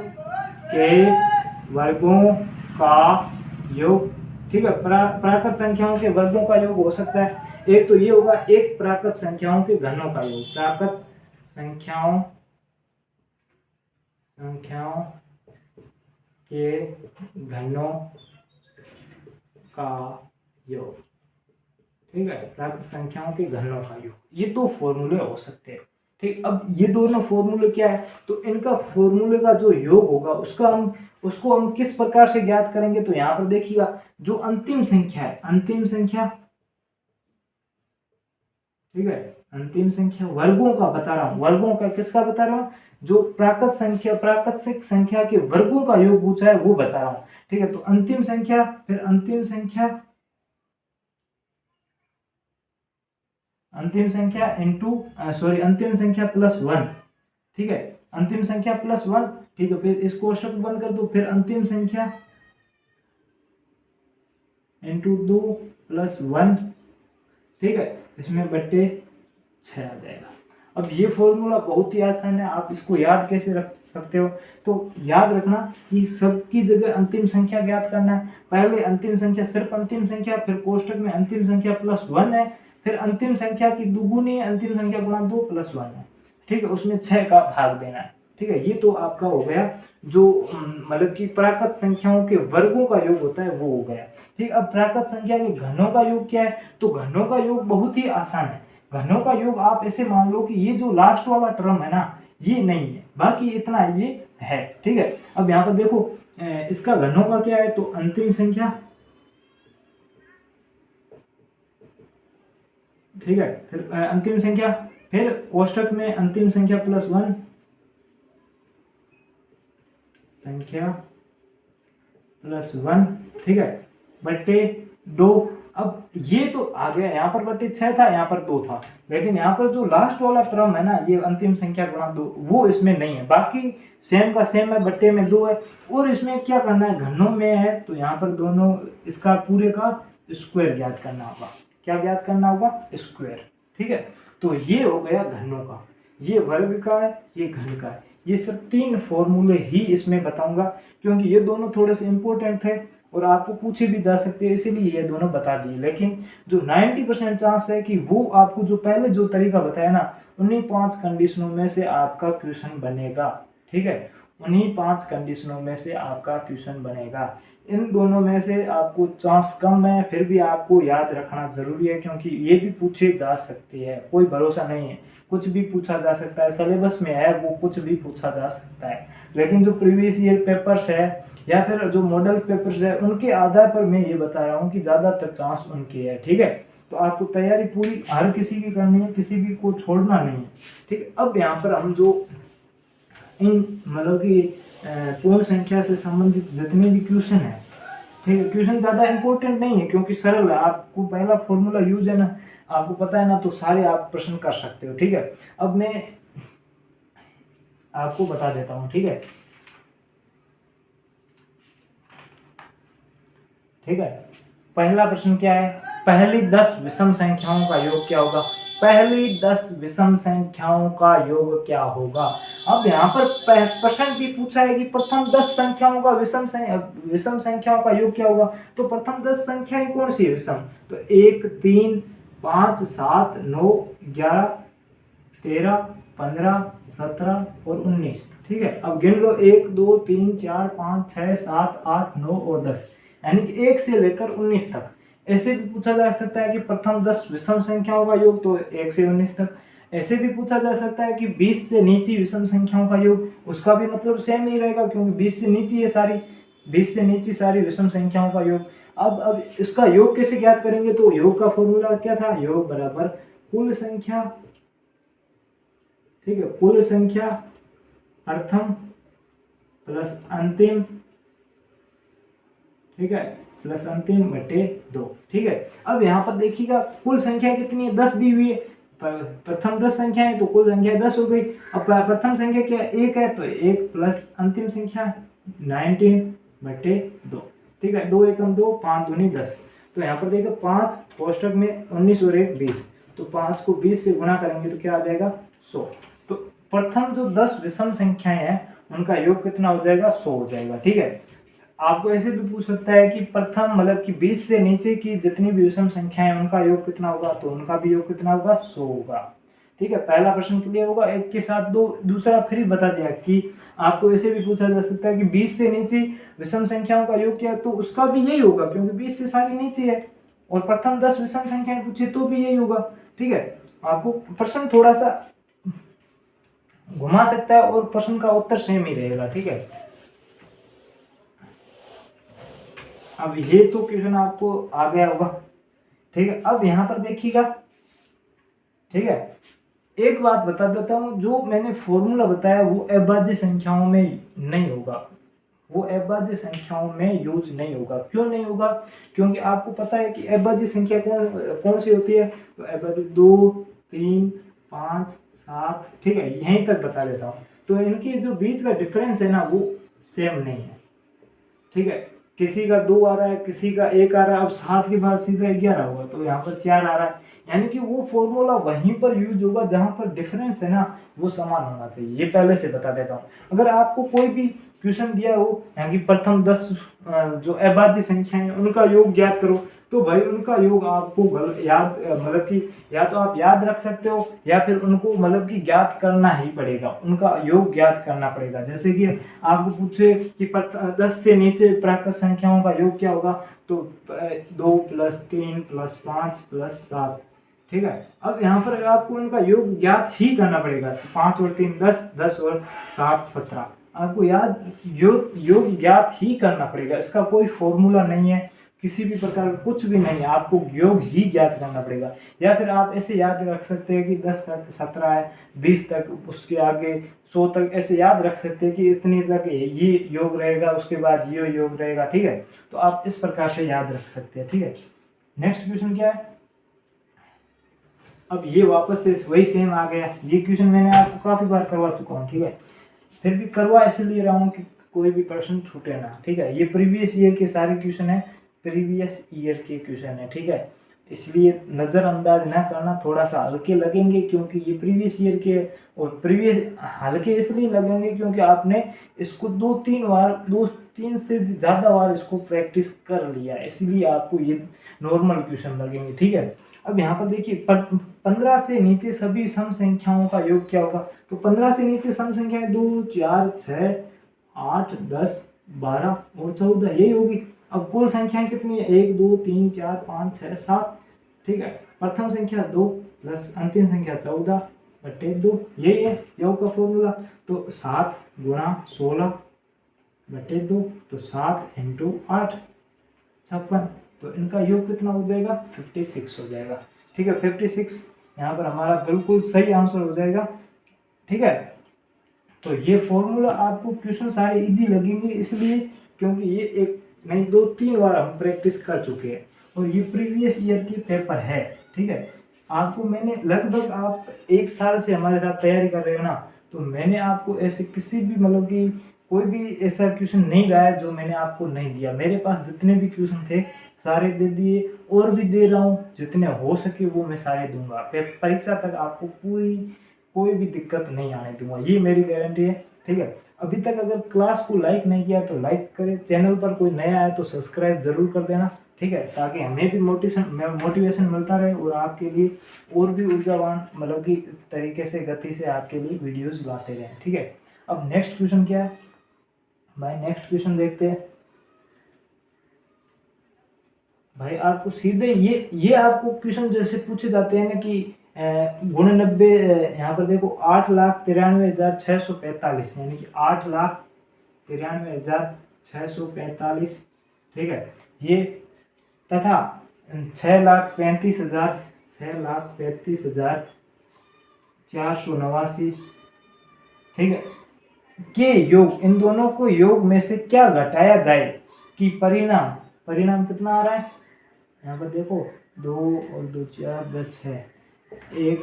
ठीक है, प्राकृत संख्याओं के वर्गों का योग हो सकता है। एक तो ये होगा, एक प्राकृत संख्याओं के घनों का योग, प्राकृत संख्याओं के घनों का योग। ठीक है, प्राकृत संख्याओं के घनों का योग, ये 2 फॉर्मूले हो सकते हैं। ठीक, अब ये दोनों फॉर्मूले क्या है, तो इनका फॉर्मूले का जो योग होगा उसको हम किस प्रकार से ज्ञात करेंगे, तो यहाँ पर देखिएगा जो अंतिम संख्या है, ठीक है, अंतिम संख्या वर्गों का बता रहा हूं, वर्गों का किसका बता रहा हूं, जो प्राकृतिक संख्या के वर्गों का योग पूछा है वो बता रहा हूं। ठीक है, तो अंतिम संख्या, फिर अंतिम संख्या प्लस 1। ठीक है, अंतिम संख्या प्लस 1। ठीक है, फिर इस कोष्टक बंद कर दो, फिर अंतिम संख्या इंटू 2 प्लस 1। ठीक है, इसमें बट्टे 6 आ जाएगा। अब ये फॉर्मूला बहुत ही आसान है, आप इसको याद कैसे रख सकते हो, तो याद रखना कि सबकी जगह अंतिम संख्या ज्ञात करना है। पहले अंतिम संख्या, सिर्फ अंतिम संख्या, फिर कोष्टक में अंतिम संख्या प्लस 1 है, फिर अंतिम संख्या की दुगुनी है, अंतिम संख्या गुणा 2 प्लस 1 है। ठीक है, उसमें 6 का भाग देना है। ठीक है, ये तो आपका हो गया जो मतलब कि प्राकृत संख्याओं के वर्गों का योग होता है वो हो गया। ठीक, अब प्राकृत संख्या के घनों का योग क्या है, तो घनों का योग बहुत ही आसान है। घनों का योग आप ऐसे मान लो कि ये जो लास्ट वाला टर्म है ना, ये नहीं है, बाकी इतना ये है। ठीक है, अब यहाँ पर देखो इसका घनों का क्या है, तो अंतिम संख्या, ठीक है, फिर अंतिम संख्या, फिर कोष्टक में अंतिम संख्या प्लस 1 ठीक है, बट्टे 2। अब ये तो आ गया, यहाँ पर बट्टे 6 था, यहाँ पर 2 था, लेकिन यहाँ पर जो लास्ट वाला टर्म है ना, ये अंतिम संख्या गुणा 2, वो इसमें नहीं है, बाकी सेम का सेम है, बट्टे में 2 है। और इसमें क्या करना है, घनों में है, तो यहाँ पर दोनों इसका पूरे का स्क्वायर ज्ञात करना होगा। क्या ज्ञात करना होगा, स्क्वायर। ठीक है, तो ये हो गया घनों का, ये वर्ग का है, ये घन का है। ये सब 3 फॉर्मूले ही इसमें बताऊंगा, क्योंकि ये दोनों थोड़े से इंपॉर्टेंट है और आपको पूछे भी जा सकते हैं, इसीलिए ये दोनों बता दिए। लेकिन जो 90% चांस है कि वो आपको जो पहले जो तरीका बताया ना, उन्हीं 5 कंडीशनों में से आपका क्वेश्चन बनेगा। ठीक है, उन्हीं 5 कंडीशनों में से आपका क्वेश्चन बनेगा। इन दोनों में से आपको चांस कम है, फिर भी आपको याद रखना जरूरी है, क्योंकि ये भी पूछे जा सकते हैं, कोई भरोसा नहीं है, कुछ भी पूछा जा सकता है, सिलेबस में है वो कुछ भी पूछा जा सकता है। लेकिन जो प्रीवियस ईयर पेपर्स है या फिर जो मॉडल पेपर्स है, उनके आधार पर मैं ये बता रहा हूँ कि ज़्यादातर चांस उनके है। ठीक है, तो आपको तैयारी पूरी हर किसी की करनी है, किसी भी को छोड़ना नहीं है। ठीक है, अब यहाँ पर हम जो इन मतलब कि पूर्ण संख्या से संबंधित जितने भी क्वेश्चन है, ठीक है, क्वेश्चन ज़्यादा इंपॉर्टेंट नहीं है क्योंकि सरल है, आपको पहला फॉर्मूला यूज है ना, आपको पता है ना, तो सारे आप प्रश्न कर सकते हो। ठीक है, अब मैं आपको बता देता हूँ। ठीक है, ठीक है, पहला प्रश्न क्या है, पहली 10 विषम संख्याओं का योग क्या होगा। पहली 10 विषम संख्याओं का योग क्या होगा। अब यहाँ पर प्रश्न भी पूछा है कि प्रथम 10 संख्याओं का विषम संख्याओं का योग क्या होगा। तो प्रथम 10 संख्याएं कौन सी है विषम, तो 1 3 5 7 9 11 13 15 17 और 19। ठीक है, अब गिन लो 1 2 3 4 5 6 7 8 9 और 10, यानी कि 1 से लेकर 19 तक। ऐसे भी पूछा जा सकता है कि प्रथम 10 विषम संख्याओं का योग, तो 1 से 19 तक। ऐसे भी पूछा जा सकता है कि 20 से नीचे विषम संख्याओं का योग, उसका भी मतलब सेम ही रहेगा क्योंकि 20 से नीचे है सारी, 20 से नीचे सारी विषम संख्याओं का योग। अब इसका योग कैसे ज्ञात करेंगे, तो योग का फॉर्मूला क्या था, योग बराबर कुल संख्या, ठीक है, कुल संख्या प्रथम प्लस अंतिम, ठीक है, प्लस अंतिम बटे 2। ठीक है, अब यहाँ पर देखिएगा कुल संख्या कितनी है, 10 दी हुई है, प्रथम 10 संख्या है तो कुल संख्या 10 हो गई। अब प्रथम संख्या क्या है, 1 है, तो 1 प्लस अंतिम संख्या 19 बटे 2। ठीक है, 2 एकम 2, 5 दूनी 10। तो यहाँ पर देखिए 5 कोष्टक में 19 और 1 20, तो 5 को 20 से गुणा करेंगे तो क्या आ जाएगा 100। तो प्रथम जो 10 विषम संख्याएं हैं उनका योग कितना हो जाएगा, 100 हो जाएगा। ठीक है, आपको ऐसे भी पूछ सकता है कि प्रथम मतलब कि 20 से नीचे की जितनी भी विषम संख्याएं हैं उनका योग कितना होगा, तो उनका भी योग कितना होगा, 100 होगा। ठीक है, पहला प्रश्न क्लियर होगा, एक के साथ दो। दूसरा फिर बता दिया कि आपको ऐसे भी पूछा जा सकता है कि 20 से नीचे विषम संख्याओं का योग क्या है, तो उसका भी यही होगा क्योंकि 20 से सारी नीचे है, और प्रथम 10 विषम संख्याएं पूछे तो भी यही होगा। ठीक है, आपको प्रश्न थोड़ा सा घुमा सकता है और प्रश्न का उत्तर सेम ही रहेगा। ठीक है, अब ये तो क्वेश्चन आपको आ गया होगा। ठीक है, अब यहाँ पर देखिएगा, ठीक है, एक बात बता देता हूँ, जो मैंने फॉर्मूला बताया वो अभाज्य संख्याओं में नहीं होगा, वो अभाज्य संख्याओं में यूज नहीं होगा। क्यों नहीं होगा, क्योंकि आपको पता है कि अभाज्य संख्या कौन कौन सी होती है, तो अभाज्य 2 3 5 7, ठीक है, यहीं तक बता देता हूँ। तो इनकी जो बीच का डिफरेंस है ना वो सेम नहीं है। ठीक है, किसी का 2 आ रहा है, किसी का 1 आ रहा है, अब 7 के बाद सीधा 11 होगा, तो यहाँ पर 4 आ रहा है, यानी कि वो फॉर्मूला वहीं पर यूज होगा जहाँ पर डिफरेंस है ना वो समान होना चाहिए। ये पहले से बता देता हूँ। अगर आपको कोई भी क्वेश्चन दिया हो यहाँ की प्रथम 10 जो अभाज्य संख्या है उनका योग ज्ञात करो, तो भाई उनका योग आपको याद मतलब कि या तो आप याद रख सकते हो या फिर उनको मतलब कि ज्ञात करना ही पड़ेगा, उनका योग ज्ञात करना पड़ेगा। जैसे कि आपको पूछे कि 10 से नीचे प्राकृत संख्याओं का योग क्या होगा, तो 2 + 3 + 5 + 7। ठीक है, अब यहाँ पर आपको उनका योग ज्ञात ही करना पड़ेगा। तो 5 और 3 10, 10 और 7 17, आपको योग ज्ञात ही करना पड़ेगा। इसका कोई फॉर्मूला नहीं है, किसी भी प्रकार का कुछ भी नहीं है, आपको योग ही ज्ञात करना पड़ेगा। या फिर आप ऐसे याद रख सकते हैं कि 10 तक 17 है, 20 तक, उसके आगे 100 तक, ऐसे याद रख सकते हैं कि इतनी तक ये योग रहेगा, उसके बाद ये योग रहेगा। ठीक है, तो आप इस प्रकार से याद रख सकते हैं। ठीक है, नेक्स्ट क्वेश्चन क्या है, अब ये वापस से वही सेम आ गया। ये क्वेश्चन मैंने आपको काफ़ी बार करवा चुका हूँ। ठीक है, फिर भी करवा इसलिए रहा हूँ कि कोई भी प्रश्न छूटे ना। ठीक है, ये प्रीवियस ईयर के सारे क्वेश्चन है, प्रीवियस ईयर के क्वेश्चन है। ठीक है, इसलिए नज़रअंदाज ना करना, थोड़ा सा हल्के लगेंगे क्योंकि ये प्रीवियस ईयर के, और प्रीवियस हल्के इसलिए लगेंगे क्योंकि आपने इसको 2-3 से ज़्यादा बार इसको प्रैक्टिस कर लिया, इसलिए आपको ये नॉर्मल क्वेश्चन लगेंगे। ठीक है, अब यहाँ पर देखिए 15 से नीचे सभी सम संख्याओं का योग क्या होगा। तो 15 से नीचे सम संख्याएं 2 4 6 8 10 12 और 14 यही होगी। अब कुल संख्याएं कितनी है, 1 2 3 4 5 6 7। ठीक है, प्रथम संख्या 2 प्लस अंतिम संख्या 14 बटे 2, यही है योग का फॉर्मूला। तो 7 गुणा 16 बटे 2, तो 7 × 8 56, तो इनका योग कितना हो जाएगा, 56 हो जाएगा। ठीक है, 56 यहाँ पर हमारा बिल्कुल सही आंसर हो जाएगा। ठीक है, तो ये फॉर्मूला आपको क्वेश्चन सारे इजी लगेंगे इसलिए क्योंकि ये एक नहीं 2-3 बार हम प्रैक्टिस कर चुके हैं और ये प्रीवियस ईयर की पेपर है। ठीक है, आपको मैंने लगभग आप 1 साल से हमारे साथ तैयारी कर रहे हो ना, तो मैंने आपको ऐसे किसी भी मतलब कि कोई भी ऐसा क्वेश्चन नहीं रहा है जो मैंने आपको नहीं दिया। मेरे पास जितने भी क्वेश्चन थे सारे दे दिए और भी दे रहा हूँ, जितने हो सके वो मैं सारे दूंगा। परीक्षा तक आपको कोई भी दिक्कत नहीं आने दूंगा, ये मेरी गारंटी है। ठीक है, अभी तक अगर क्लास को लाइक नहीं किया तो लाइक करें, चैनल पर कोई नया है तो सब्सक्राइब जरूर कर देना। ठीक है, ताकि हमें भी मोटिवेशन मिलता रहे और आपके लिए और भी ऊर्जावान मतलब कि तरीके से गति से आपके लिए वीडियोस लाते रहें। ठीक है, अब नेक्स्ट क्वेश्चन क्या है भाई, नेक्स्ट क्वेश्चन देखते हैं भाई। आपको सीधे ये आपको क्वेश्चन जैसे पूछे जाते हैं ना कि 99 यहाँ पर देखो 8,93,645 यानी कि 8,93,645। ठीक है, ये तथा 6,35,489। ठीक है, के योग, इन दोनों को योग में से क्या घटाया जाए कि परिणाम कितना आ रहा है। यहाँ पर देखो 2 और 2 4 10 6, एक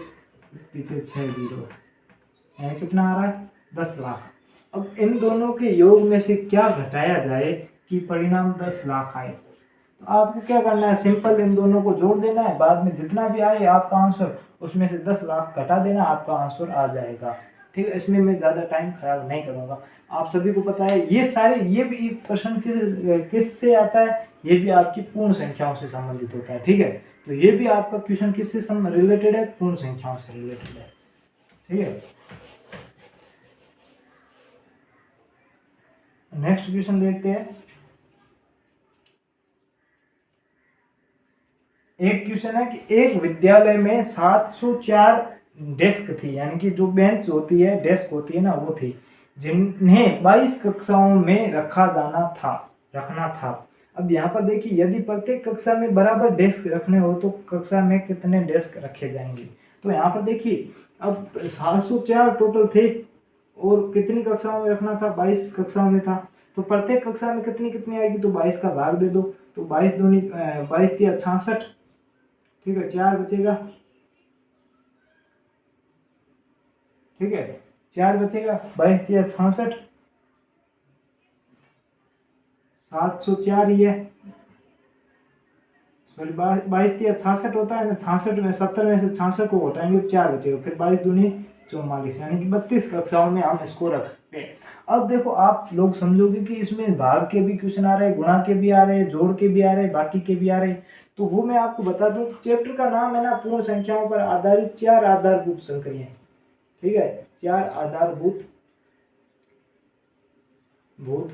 पीछे 6 जीरो, यहाँ कितना आ रहा है 10 लाख। अब इन दोनों के योग में से क्या घटाया जाए कि परिणाम 10 लाख आए। तो आपको क्या करना है, सिंपल इन दोनों को जोड़ देना है, बाद में जितना भी आए आपका आंसर उसमें से 10 लाख घटा देना, आपका आंसर आ जाएगा। ठीक है, इसमें मैं ज़्यादा टाइम खराब नहीं करूँगा। आप सभी को पता है ये भी प्रश्न किस से आता है, ये भी आपकी पूर्ण संख्याओं से संबंधित होता है। ठीक है, तो ये भी आपका क्वेश्चन किससे रिलेटेड है, पूर्ण संख्याओं से रिलेटेड है। ठीक है, नेक्स्ट क्वेश्चन देखते हैं। एक क्वेश्चन है कि एक विद्यालय में 704 डेस्क थी, यानी कि जो बेंच होती है, डेस्क होती है ना, वो थी, जिन्हें 22 कक्षाओं में रखना था। अब यहाँ पर देखिए, यदि प्रत्येक कक्षा में बराबर डेस्क रखने हो तो कक्षा में कितने डेस्क रखे जाएंगे। तो यहाँ पर देखिए, अब 704 टोटल थे और कितनी कक्षाओं में रखना था, 22 कक्षाओं में था। तो प्रत्येक कक्षा में कितनी कितनी आएगी, तो 22 का भाग दे दो, तो 22 दूनी 22 तिया 66। ठीक है, 4 बचेगा। ठीक है, 4 बचेगा, 22 तिया 66, 704 ही है। सॉरी, 22 तिया 66 होता है ना, 66 में 70 में से 66 को हटाएंगे तो 4 बचेगा, फिर 22 दूनी 44, यानी कि 32 कक्षाओं में हम इसको रख सकते हैं। अब देखो, आप लोग समझोगे कि इसमें भाग के भी क्वेश्चन आ रहे हैं, गुणा के भी आ रहे हैं, जोड़ के भी आ रहे हैं, बाकी के भी आ रहे हैं। तो वो मैं आपको बता दूं, चैप्टर का नाम है ना पूर्ण संख्याओं पर आधारित 4 आधारभूत संक्रियाएं। ठीक है, 4 आधारभूत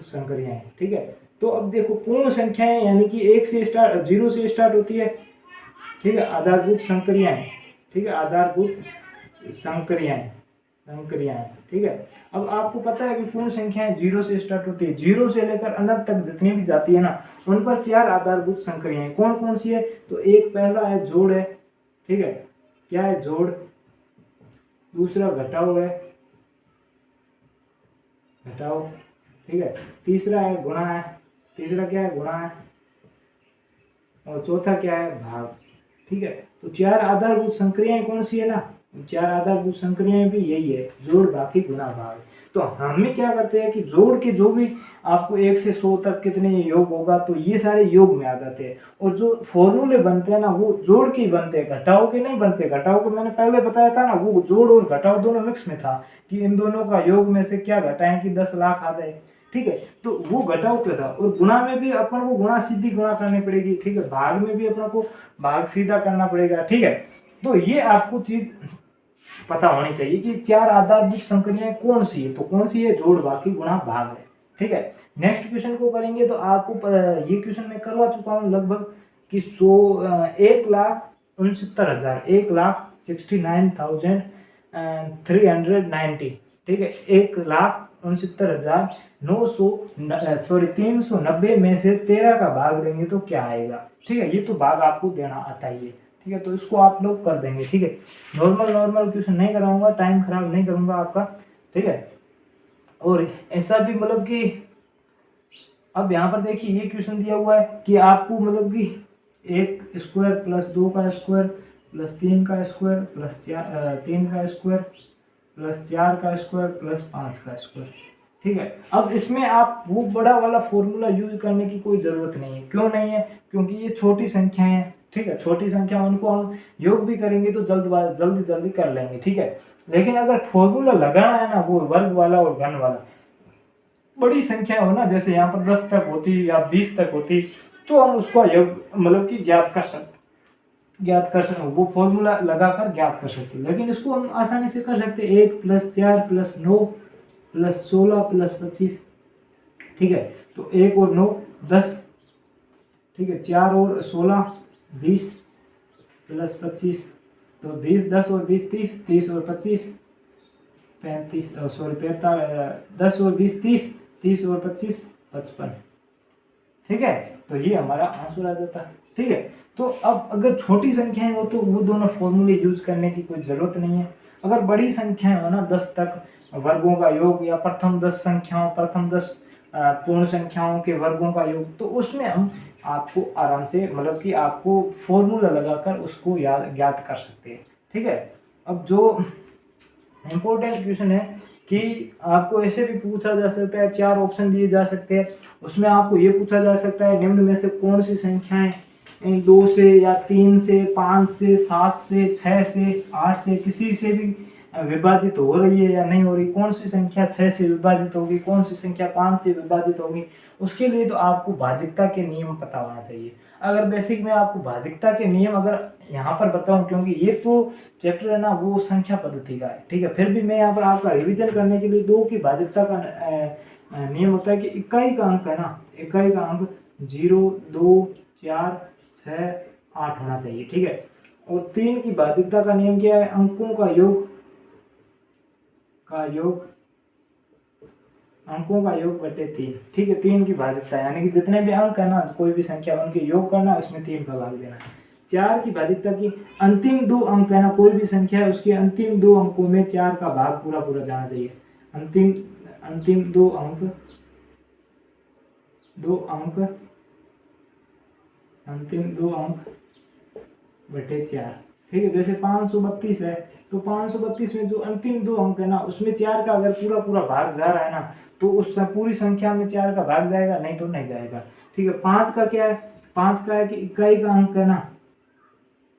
संक्रियाएं। ठीक है, तो अब देखो, पूर्ण संख्याएं यानी कि 0 से स्टार्ट होती है। ठीक है, आधारभूत संक्रियाएं। ठीक है, आधारभूत संक्रियाएं। ठीक है, अब आपको पता है कि पूर्ण संख्याएं 0 से स्टार्ट होती है, 0 से लेकर अनंत तक जितनी भी जाती है ना, उन पर 4 आधारभूत संक्रियाएं कौन कौन सी है। तो एक पहला है जोड़ है। ठीक है, क्या है, जोड़। दूसरा घटाव है, घटाव। ठीक है, तीसरा है गुणा है। तीसरा क्या है, गुणा है। और चौथा क्या है, भाग। ठीक है, तो 4 आधारभूत संक्रियाएं कौन सी है ना, 4 आधारभूत संक्रियाएं भी यही है, जोड़, बाकी, गुणा, भाग। तो हमें क्या करते हैं कि जोड़ के जो भी आपको 1 से 100 तक कितने योग होगा, तो ये सारे योग में आ जाते हैं। और जो फॉर्मूले बनते हैं ना, वो जोड़ के ही बनते हैं, घटाव के नहीं बनते। घटाव को मैंने पहले बताया था ना, वो जोड़ और घटाव दोनों मिक्स में था कि इन दोनों का योग में से क्या घटाएं कि 10 लाख आ जाए। ठीक है, तो वो घटाव पे था। और गुणा में भी अपन को गुणा सीधी गुणा करनी पड़ेगी। ठीक है, भाग में भी अपन को भाग सीधा करना पड़ेगा। ठीक है, तो ये आपको चीज पता होनी चाहिए कि 4 आधारभूत संक्रियाएं कौन सी है। तो कौन सी है, जोड़, बाकी, गुणा, भाग है। ठीक है, नेक्स्ट क्वेश्चन को करेंगे। तो आपको ये क्वेश्चन मैं करवा चुका हूँ लगभग कि 1,69,000 1,69,390। ठीक है, 1,69,390 में से 13 का भाग देंगे तो क्या आएगा। ठीक है, ये तो भाग आपको देना आता ही है। ठीक है, तो इसको आप लोग कर देंगे। ठीक है, नॉर्मल क्वेश्चन नहीं कराऊंगा, टाइम खराब नहीं करूंगा आपका। ठीक है, और ऐसा भी मतलब कि अब यहाँ पर देखिए ये क्वेश्चन दिया हुआ है कि आपको मतलब कि 1 स्क्वायर प्लस 2 का स्क्वायर प्लस 3 का स्क्वायर प्लस 3 का स्क्वायर प्लस 4 का स्क्वायर प्लस 5 का स्क्वायर। ठीक है, अब इसमें आप वो बड़ा वाला फॉर्मूला यूज करने की कोई ज़रूरत नहीं है। क्यों नहीं है? क्योंकि ये छोटी संख्या है। ठीक है, छोटी संख्या उनको हम योग भी करेंगे तो जल्दी जल्दी कर लेंगे। ठीक है, लेकिन अगर फॉर्मूला लगाना है ना, वो वर्ग वाला और घन वाला, बड़ी संख्या हो ना, जैसे यहाँ पर 10 तक होती या 20 तक होती, तो हम उसको योग मतलब कि ज्ञात कर सकते, वो फॉर्मूला लगाकर ज्ञात कर सकते। लेकिन इसको हम आसानी से कर सकते, 1 + 4 + 9 + 16 + 25। ठीक है, तो 1 और 9 10। ठीक है, 4 और 16 20 + 25, तो 20 10 और 20 30, 30 और 25 35, सॉरी 45, 10 और 20 30, 30 और 25 55। ठीक है, तो ये हमारा आंसर आ जाता है। ठीक है, तो अब अगर छोटी संख्याएं हो तो वो दोनों फॉर्मूले यूज करने की कोई ज़रूरत नहीं है। अगर बड़ी संख्याएं हो ना, 10 तक वर्गों का योग या प्रथम 10 संख्याओं, प्रथम 10 पूर्ण संख्याओं के वर्गों का योग, तो उसमें हम आपको आराम से मतलब कि आपको फॉर्मूला लगाकर उसको ज्ञात कर सकते हैं। ठीक है, अब जो इम्पोर्टेंट क्वेश्चन है कि आपको ऐसे भी पूछा जा सकता है, 4 ऑप्शन दिए जा सकते हैं, उसमें आपको ये पूछा जा सकता है निम्न में से कौन सी संख्याएं 2 से या 3 से 5 से 7 से 6 से 8 से किसी से भी विभाजित हो रही है या नहीं हो रही, कौन सी संख्या 6 से विभाजित होगी, कौन सी संख्या 5 से विभाजित होगी। उसके लिए तो आपको भाजिकता के नियम पता होना चाहिए। अगर बेसिक में आपको भाजिकता के नियम अगर यहाँ पर बताऊं, क्योंकि ये तो चैप्टर है ना वो संख्या पद्धति का है। ठीक है, फिर भी मैं यहाँ पर आपका रिवीजन करने के लिए 2 की भाजिकता का नियम होता है कि इकाई का अंक है ना, इकाई का अंक 0 2 4 6 8 होना चाहिए। ठीक है, और 3 की भाजिकता का नियम क्या है? अंकों का योग अंकों का योग बटे 3। ठीक है, 3 की भाजिकता यानी कि जितने भी अंक है ना, कोई भी संख्या उनके योग करना, उसमें 3 का भाग देना। 4 की भाजिकता की अंतिम 2 अंक है ना, कोई भी संख्या है उसके अंतिम 2 अंकों में 4 का भाग पूरा पूरा जाना चाहिए। अंतिम 2 अंक बटे 4। ठीक है, जैसे 532 है तो 532 में जो अंतिम 2 अंक है ना, उसमें 4 का अगर पूरा पूरा भाग जा रहा है ना, तो उस पूरी संख्या में 4 का भाग जाएगा, नहीं तो नहीं जाएगा। ठीक है, 5 का क्या है? 5 का है कि इकाई का अंक है ना,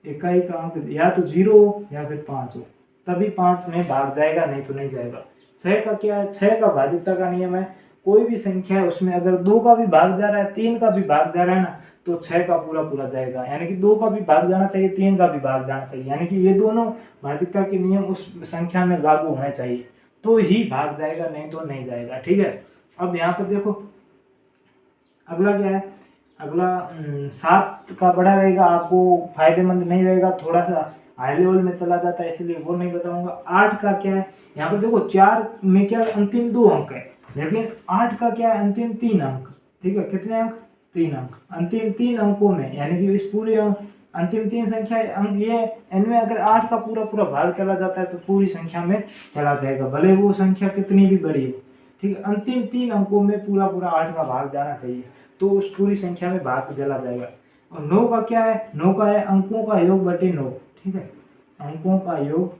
इकाई का अंक या तो 0 हो या फिर 5 हो, तभी 5 में भाग जाएगा, नहीं तो नहीं जाएगा। 6 का क्या है? 6 का भाजिकता का नियम है, कोई भी संख्या है उसमें अगर 2 का भी भाग जा रहा है, 3 का भी भाग जा रहा है ना, तो 6 का पूरा पूरा जाएगा। यानी कि 2 का भी भाग जाना चाहिए, 3 का भी भाग जाना चाहिए, यानी कि ये दोनों भाजिकता के नियम उस संख्या में लागू होने चाहिए, तो ही भाग जाएगा, नहीं तो नहीं जाएगा। ठीक है, अब यहाँ पर देखो अगला क्या है? अगला 7 का बड़ा रहेगा, आपको फायदेमंद नहीं रहेगा, थोड़ा सा हाई लेवल में चला जाता है, इसलिए वो नहीं बताऊंगा। 8 का क्या है? यहाँ पर देखो 4 में क्या अंतिम 2 अंक है, लेकिन 8 का क्या है? अंतिम 3 अंक। ठीक है, कितने अंक? 3 अंक। अंतिम 3 अंकों में यानी कि इस पूरे अंतिम 3 संख्या अंक ये इनमें अगर 8 का पूरा पूरा भाग चला जाता है तो पूरी संख्या में चला जाएगा, भले वो संख्या कितनी भी बड़ी हो। ठीक है, अंतिम 3 अंकों में पूरा पूरा 8 का भाग जाना चाहिए, तो उस पूरी संख्या में भाग चला जाएगा। और 9 का क्या है? 9 का है अंकों का योग बटे 9। ठीक है, अंकों का योग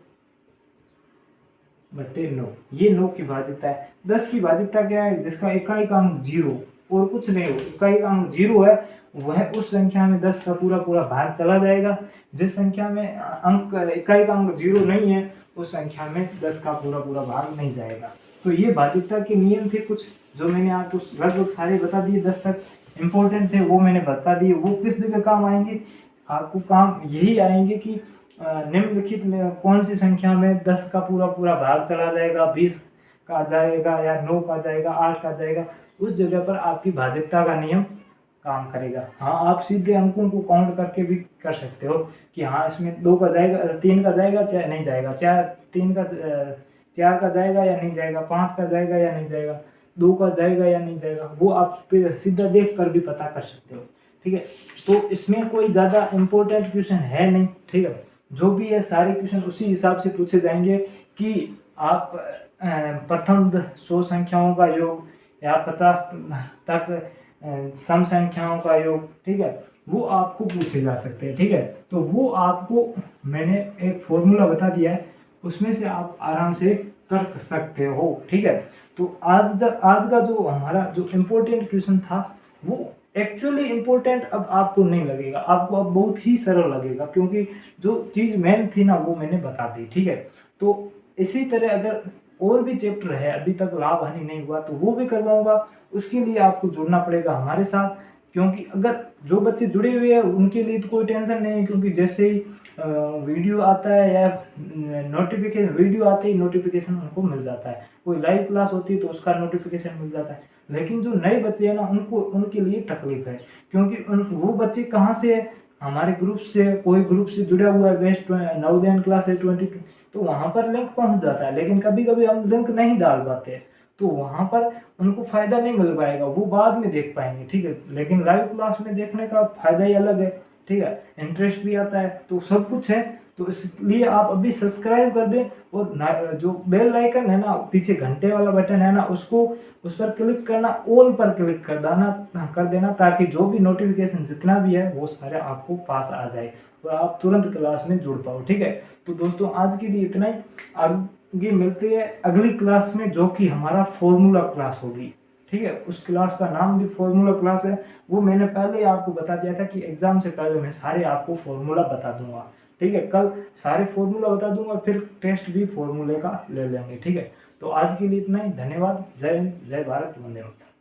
बटे 9, ये 9 की भाजिकता है। 10 की भाजिकता क्या है? जिसका इकाई का अंक 0 और कुछ नहीं हो, इकाई का अंक 0 है, वह उस संख्या में 10 का पूरा पूरा भाग चला जाएगा। जिस संख्या में इकाई का अंक 0 नहीं है, उस संख्या में 10 का पूरा पूरा भाग नहीं जाएगा। तो ये भाजिकता के नियम थे कुछ, जो मैंने आपको लगभग सारे बता दिए, 10 तक इम्पोर्टेंट थे वो मैंने बता दिए। वो किस जगह काम आएंगे? आपको काम यही आएंगे कि निम्नलिखित में कौन सी संख्या में 10 का पूरा पूरा भाग चला जाएगा, 20 का जाएगा या 9 का जाएगा, 8 का जाएगा, उस जगह पर आपकी भाजिकता का नियम काम करेगा। हाँ, आप सीधे अंकों को काउंट करके भी कर सकते हो कि हाँ इसमें 2 का जाएगा, 3 का जाएगा चाहे नहीं जाएगा, 4 का जाएगा या नहीं जाएगा, 5 का जाएगा या नहीं जाएगा, 2 का जाएगा या नहीं जाएगा, वो आप सीधा देख कर भी पता कर सकते हो। ठीक है, तो इसमें कोई ज़्यादा इम्पोर्टेंट क्वेश्चन है नहीं। ठीक है, जो भी है सारे क्वेश्चन उसी हिसाब से पूछे जाएंगे कि आप प्रथम 100 संख्याओं का योग या 50 तक सम संख्याओं का योग, ठीक है, वो आपको पूछे जा सकते हैं। ठीक है, तो वो आपको मैंने एक फॉर्मूला बता दिया है, उसमें से आप आराम से कर सकते हो। ठीक है, तो आज का जो हमारा जो इम्पोर्टेंट क्वेश्चन था वो एक्चुअली इम्पोर्टेंट अब आपको नहीं लगेगा, आपको अब बहुत ही सरल लगेगा, क्योंकि जो चीज़ मेन थी ना वो मैंने बता दी। ठीक है, तो इसी तरह अगर और भी चैप्टर है अभी तक लाभ हानि नहीं हुआ तो वो भी करवाऊंगा। उसके लिए आपको जुड़ना पड़ेगा हमारे साथ, क्योंकि अगर जो बच्चे जुड़े हुए हैं उनके लिए तो कोई टेंशन नहीं है, क्योंकि जैसे ही वीडियो आता है या नोटिफिकेशन, वीडियो आते ही नोटिफिकेशन उनको मिल जाता है, कोई लाइव क्लास होती है तो उसका नोटिफिकेशन मिल जाता है। लेकिन जो नए बच्चे हैं ना उनको, उनके लिए तकलीफ है, क्योंकि वो बच्चे कहाँ से है, हमारे ग्रुप से, कोई ग्रुप से जुड़ा हुआ है, बेस्ट नवोदय क्लास है 22, तो वहाँ पर लिंक पहुँच जाता है, लेकिन कभी कभी हम लिंक नहीं डाल पाते, तो वहाँ पर उनको फ़ायदा नहीं मिल पाएगा, वो बाद में देख पाएंगे। ठीक है, लेकिन लाइव क्लास में देखने का फ़ायदा ही अलग है। ठीक है, इंटरेस्ट भी आता है, तो सब कुछ है। तो इसलिए आप अभी सब्सक्राइब कर दें, और जो बेल आइकन है ना, पीछे घंटे वाला बटन है ना, उसको उस पर क्लिक करना, ऑल पर क्लिक कर देना, ताकि जो भी नोटिफिकेशन जितना भी है वो सारे आपको पास आ जाए और आप तुरंत क्लास में जुड़ पाओ। ठीक है, तो दोस्तों आज के लिए इतना ही। आगे मिलते हैं अगली क्लास में, जो कि हमारा फॉर्मूला क्लास होगी। ठीक है, उस क्लास का नाम भी फॉर्मूला क्लास है। वो मैंने पहले ही आपको बता दिया था कि एग्जाम से पहले मैं सारे आपको फॉर्मूला बता दूंगा। ठीक है, कल सारे फॉर्मूला बता दूंगा, फिर टेस्ट भी फॉर्मूले का ले लेंगे। ठीक है, तो आज के लिए इतना ही। धन्यवाद। जय हिंद, जय भारत, वंदे मातरम।